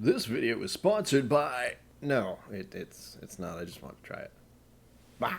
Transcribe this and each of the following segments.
This video is sponsored by... No, it's not. I just want to try it. Bah.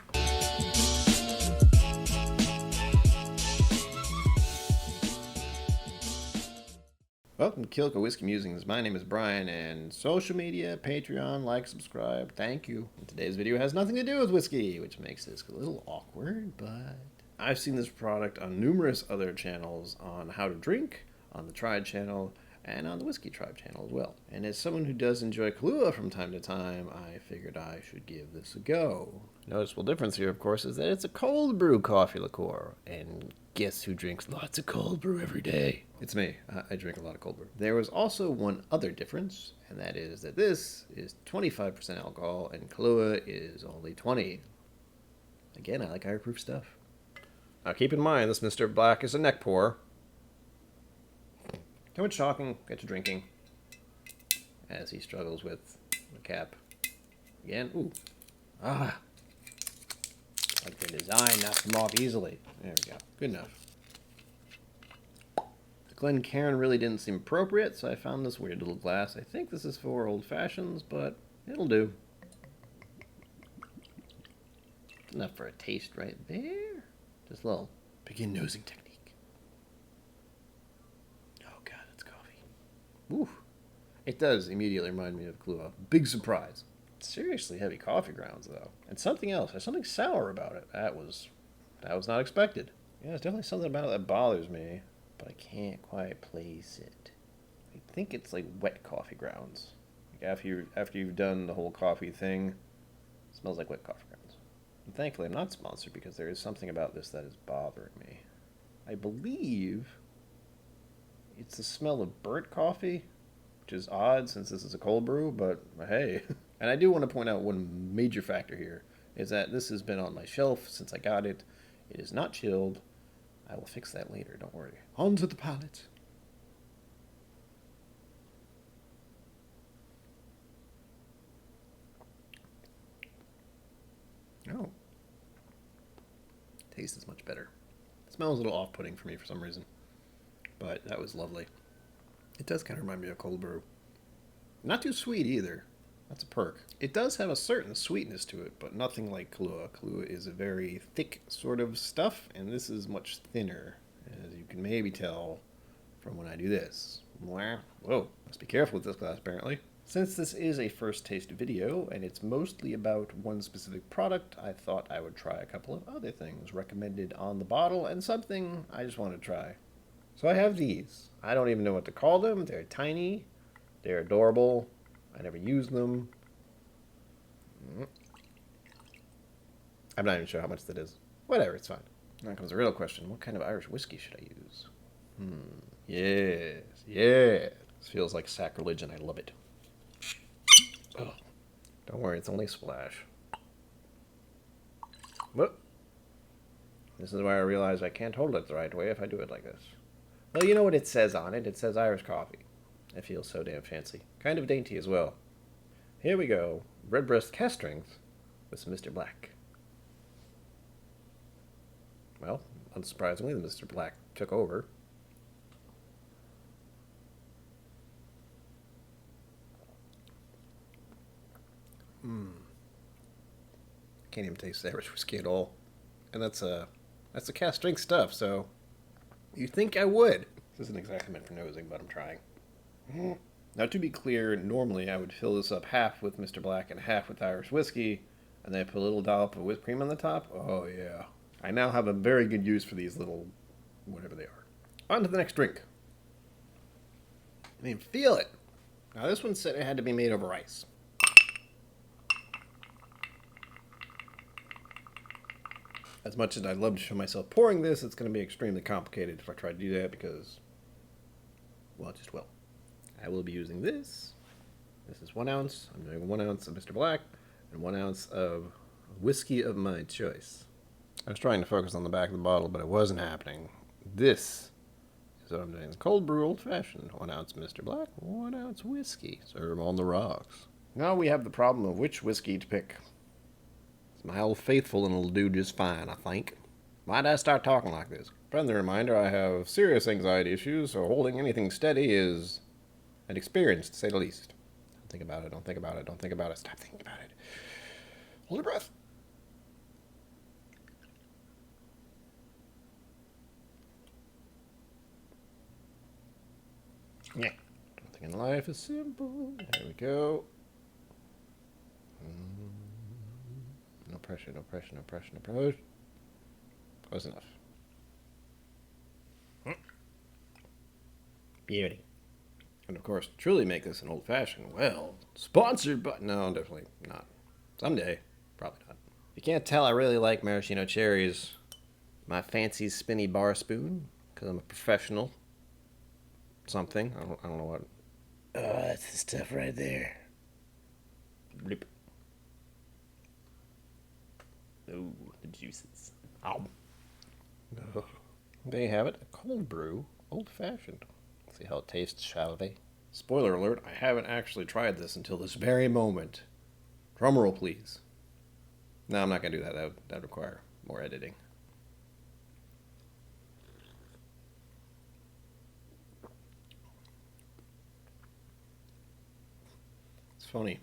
Welcome to KIllco Whiskey Musings. My name is Brian, and social media, Patreon, like, subscribe, thank you. And today's video has nothing to do with whiskey, which makes this a little awkward, but... I've seen this product on numerous other channels, on How to Drink, on the Tried channel, and on the Whiskey Tribe channel as well. And as someone who does enjoy Kahlua from time to time, I figured I should give this a go. Noticeable difference here, of course, is that it's a cold brew coffee liqueur. And guess who drinks lots of cold brew every day? It's me. I drink a lot of cold brew. There was also one other difference, and that is that this is 25% alcohol and Kahlua is only 20. Again, I like higher proof stuff. Now keep in mind, this Mr. Black is a neck pour. Too much talking, get to drinking. As he struggles with the cap. Again, ooh. Ah. Like the design knocks them off easily. There we go. Good enough. The Glencairn really didn't seem appropriate, so I found this weird little glass. I think this is for old fashions, but it'll do. Enough for a taste right there. Just a little begin nosing technique. Ooh, it does immediately remind me of Kahlua. Big surprise. Seriously heavy coffee grounds, though. And something else. There's something sour about it. That was not expected. Yeah, there's definitely something about it that bothers me, but I can't quite place it. I think it's like wet coffee grounds. Like after you've done the whole coffee thing, it smells like wet coffee grounds. And thankfully, I'm not sponsored because there is something about this that is bothering me. I believe it's the smell of burnt coffee, which is odd since this is a cold brew, but hey. And I do want to point out one major factor here is that this has been on my shelf since I got it. It is not chilled. I will fix that later, don't worry. On to the palate. Oh. Taste is much better. It smells a little off-putting for me for some reason. But that was lovely. It does kind of remind me of cold brew. Not too sweet either. That's a perk. It does have a certain sweetness to it, but nothing like Kahlua. Kahlua is a very thick sort of stuff, and this is much thinner, as you can maybe tell from when I do this. Whoa, must be careful with this glass apparently. Since this is a first taste video, and it's mostly about one specific product, I thought I would try a couple of other things recommended on the bottle, and something I just want to try. So I have these. I don't even know what to call them. They're tiny. They're adorable. I never use them. I'm not even sure how much that is. Whatever, it's fine. Now comes the real question. What kind of Irish whiskey should I use? Yes. This feels like sacrilege and I love it. Oh, don't worry, it's only a splash. Whoop. This is why I realize I can't hold it the right way if I do it like this. Well, you know what it says on it. It says Irish coffee. It feels so damn fancy. Kind of dainty as well. Here we go. Redbreast cask strength with some Mr. Black. Well, unsurprisingly, the Mr. Black took over. Can't even taste the Irish whiskey at all. And that's the cask strength stuff, so... You'd think I would. This isn't exactly meant for nosing, but I'm trying. Now, to be clear, normally I would fill this up half with Mr. Black and half with Irish whiskey, and then I put a little dollop of whipped cream on the top. Oh, yeah. I now have a very good use for these little... whatever they are. On to the next drink. I mean, feel it. Now, this one said it had to be made over ice. As much as I'd love to show myself pouring this, it's going to be extremely complicated if I try to do that because, well, it just will. I will be using this. This is 1 ounce. I'm doing 1 ounce of Mr. Black and 1 ounce of whiskey of my choice. I was trying to focus on the back of the bottle, but it wasn't happening. This is what I'm doing. It's cold brew old fashioned. 1 ounce Mr. Black, 1 ounce whiskey. Serve on the rocks. Now we have the problem of which whiskey to pick. My old faithful and it'll do just fine, I think. Why'd I start talking like this? Friendly reminder, I have serious anxiety issues, so holding anything steady is an experience, to say the least. think about it. Don't think about it. Don't think about it. Stop thinking about it. Hold your breath. Yeah. Thinking life is simple. There we go. No pressure, no pressure, no pressure, no pressure. Close enough. Beauty. And of course, truly make this an old fashioned. Well, sponsored, but no, definitely not. Someday, probably not. You can't tell I really like maraschino cherries. My fancy spinny bar spoon, because I'm a professional. Something. I don't know what. Oh, that's the stuff right there. Blip. Ooh, the juices. Ow. There you have it. A cold brew, old fashioned. See how it tastes, shall we? Spoiler alert, I haven't actually tried this until this very moment. Drumroll, please. No, I'm not going to do that. That would require more editing. It's funny.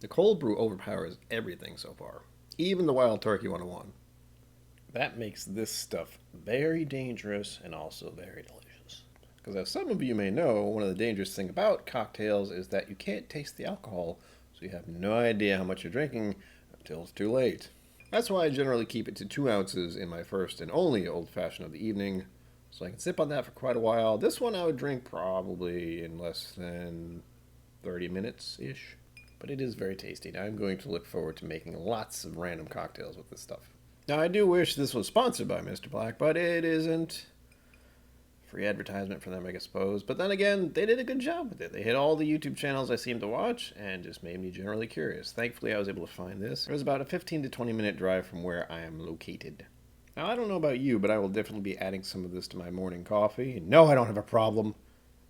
The cold brew overpowers everything so far, even the Wild Turkey 101. That makes this stuff very dangerous and also very delicious. Because as some of you may know, one of the dangerous things about cocktails is that you can't taste the alcohol, so you have no idea how much you're drinking until it's too late. That's why I generally keep it to 2 ounces in my first and only old fashioned of the evening, so I can sip on that for quite a while. This one I would drink probably in less than 30 minutes-ish. But it is very tasty. I'm going to look forward to making lots of random cocktails with this stuff. Now, I do wish this was sponsored by Mr. Black, but it isn't. Free advertisement for them, I suppose. But then again, they did a good job with it. They hit all the YouTube channels I seem to watch and just made me generally curious. Thankfully, I was able to find this. It was about a 15 to 20 minute drive from where I am located. Now, I don't know about you, but I will definitely be adding some of this to my morning coffee. No, I don't have a problem.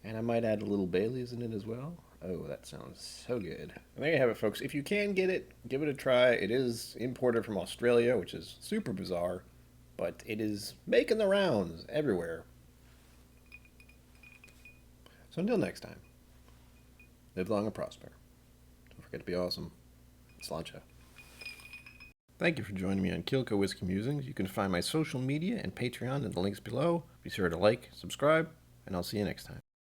And I might add a little Bailey's in it as well. Oh, that sounds so good. And there you have it, folks. If you can get it, give it a try. It is imported from Australia, which is super bizarre, but it is making the rounds everywhere. So until next time, live long and prosper. Don't forget to be awesome. Sláinte. Thank you for joining me on KIllco Whiskey Musings. You can find my social media and Patreon in the links below. Be sure to like, subscribe, and I'll see you next time.